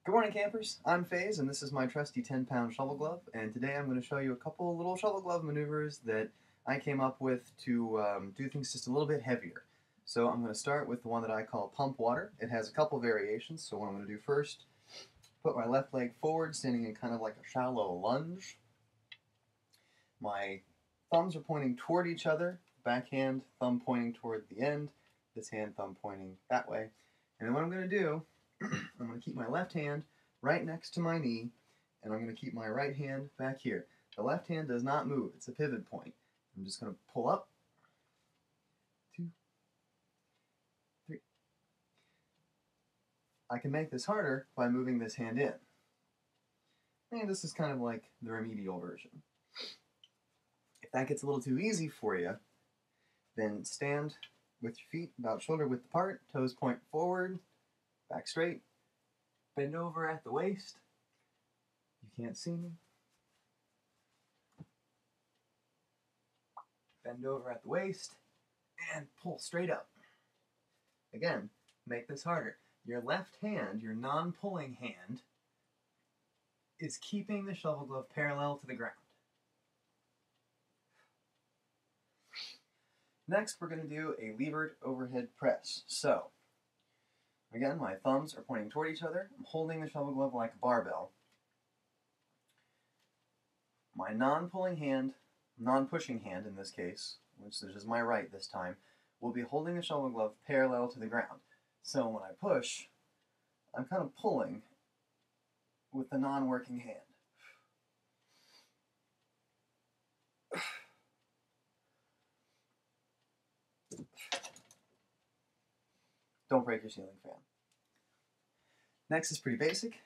Good morning, campers. I'm FaZe, and this is my trusty 10-pound shovel glove. And today I'm going to show you a couple little shovel glove maneuvers that I came up with to do things just a little bit heavier. So I'm going to start with the one that I call pump water. It has a couple variations. So what I'm going to do first, put my left leg forward, standing in kind of like a shallow lunge. My thumbs are pointing toward each other. Back hand, thumb pointing toward the end. This hand, thumb pointing that way. And then what I'm going to do, I'm going to keep my left hand right next to my knee, and I'm going to keep my right hand back here. The left hand does not move. It's a pivot point. I'm just going to pull up. 2, 3. I can make this harder by moving this hand in. And this is kind of like the remedial version. If that gets a little too easy for you, then stand with your feet about shoulder width apart, toes point forward, back straight, bend over at the waist. You can't see me. Bend over at the waist and pull straight up. Again, make this harder. Your left hand, your non-pulling hand, is keeping the shovel glove parallel to the ground. Next, we're going to do a levered overhead press. So, again, my thumbs are pointing toward each other. I'm holding the shovel glove like a barbell. My non-pulling hand, non-pushing hand in this case, which is my right this time, will be holding the shovel glove parallel to the ground. So when I push, I'm kind of pulling with the non-working hand. Don't break your ceiling fan. Next is pretty basic.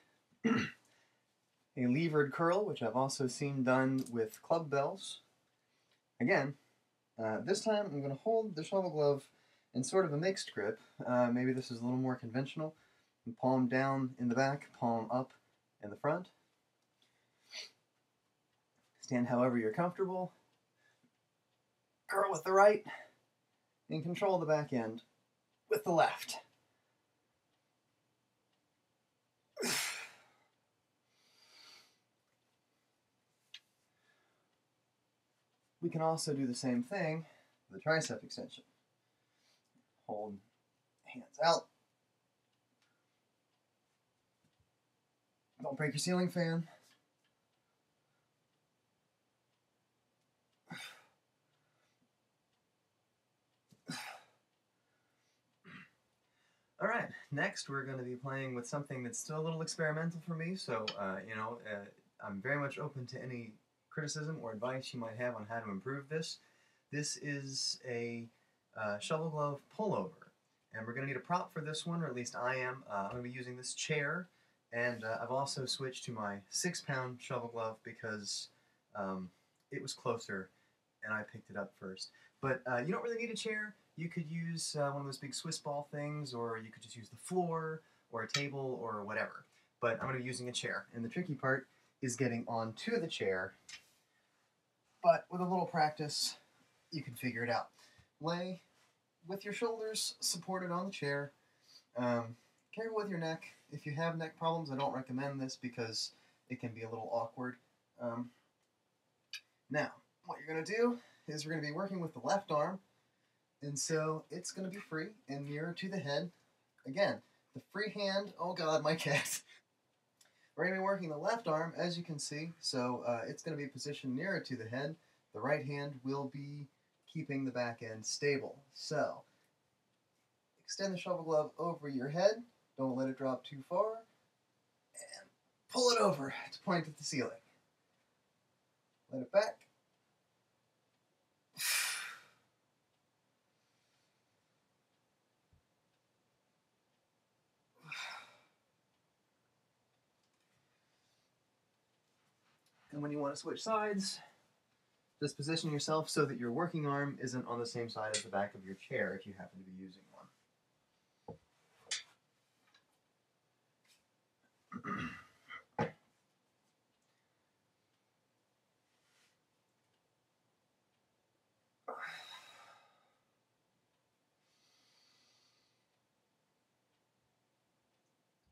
A levered curl, which I've also seen done with club bells. Again, this time I'm going to hold the shovel glove in sort of a mixed grip. Maybe this is a little more conventional. Palm down in the back, palm up in the front. Stand however you're comfortable. Curl with the right, and control the back end with the left. We can also do the same thing with the tricep extension. Hold hands out. Don't break your ceiling fan. Alright, next we're going to be playing with something that's still a little experimental for me, so I'm very much open to any criticism or advice you might have on how to improve this. This is a shovel glove pullover, and we're going to need a prop for this one, or at least I am. I'm going to be using this chair, and I've also switched to my 6-pound shovel glove because it was closer and I picked it up first. But you don't really need a chair. You could use one of those big Swiss ball things, or you could just use the floor or a table or whatever. But I'm going to be using a chair, and the tricky part is getting onto the chair. But with a little practice, you can figure it out. Lay with your shoulders supported on the chair. Careful with your neck. If you have neck problems, I don't recommend this because it can be a little awkward. Now, what you're going to do is we're going to be working with the left arm, and so it's going to be free and nearer to the head. Again, the free hand, oh god, my cat. We're going to be working the left arm, as you can see, so it's going to be positioned nearer to the head. The right hand will be keeping the back end stable. So, extend the shovel glove over your head. Don't let it drop too far. And pull it over to point at the ceiling. Let it back. And when you want to switch sides, just position yourself so that your working arm isn't on the same side as the back of your chair if you happen to be using one.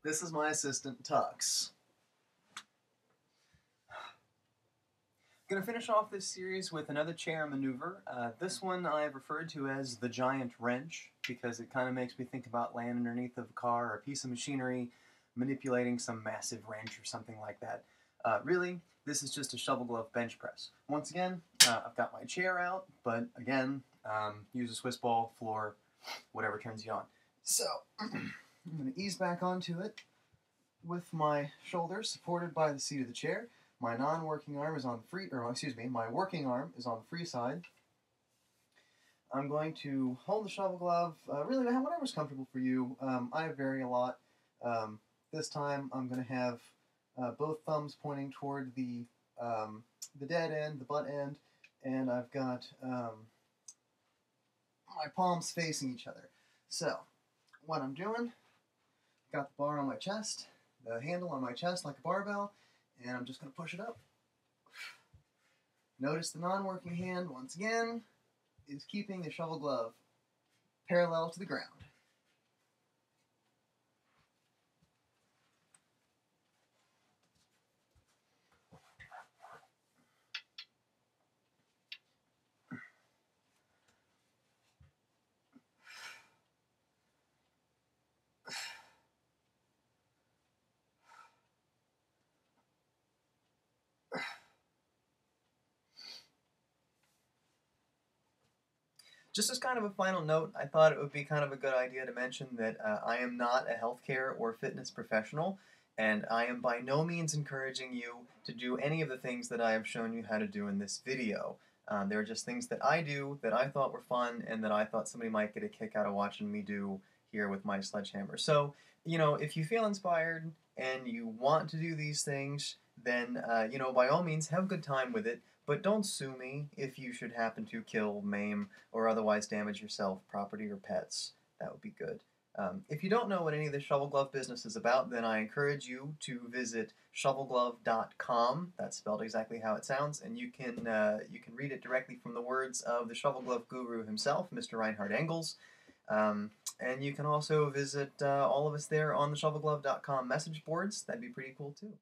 This is my assistant, Tux. I'm going to finish off this series with another chair maneuver. This one I've referred to as the giant wrench because it kind of makes me think about laying underneath of a car or a piece of machinery, manipulating some massive wrench or something like that. Really, this is just a Shovelglove bench press. Once again, I've got my chair out, but again, use a Swiss ball, floor, whatever turns you on. So, I'm going to ease back onto it with my shoulders supported by the seat of the chair. My non-working arm is on the free, or excuse me, my working arm is on the free side. I'm going to hold the Shovelglove, really whatever's comfortable for you. I vary a lot. This time I'm going to have both thumbs pointing toward the dead end, the butt end, and I've got my palms facing each other. So, what I'm doing, got the bar on my chest, the handle on my chest like a barbell, and I'm just going to push it up. Notice the non-working hand, once again, is keeping the Shovelglove parallel to the ground. Just as kind of a final note, I thought it would be kind of a good idea to mention that I am not a healthcare or fitness professional, and I am by no means encouraging you to do any of the things that I have shown you how to do in this video. They're just things that I do that I thought were fun and that I thought somebody might get a kick out of watching me do here with my sledgehammer. So, you know, if you feel inspired and you want to do these things, then, you know, by all means, have a good time with it. But don't sue me if you should happen to kill, maim, or otherwise damage yourself, property, or pets. That would be good. If you don't know what any of the Shovelglove business is about, then I encourage you to visit shovelglove.com. That's spelled exactly how it sounds, and you can read it directly from the words of the Shovelglove guru himself, Mr. Reinhard Engles. And you can also visit all of us there on the shovelglove.com message boards. That'd be pretty cool too.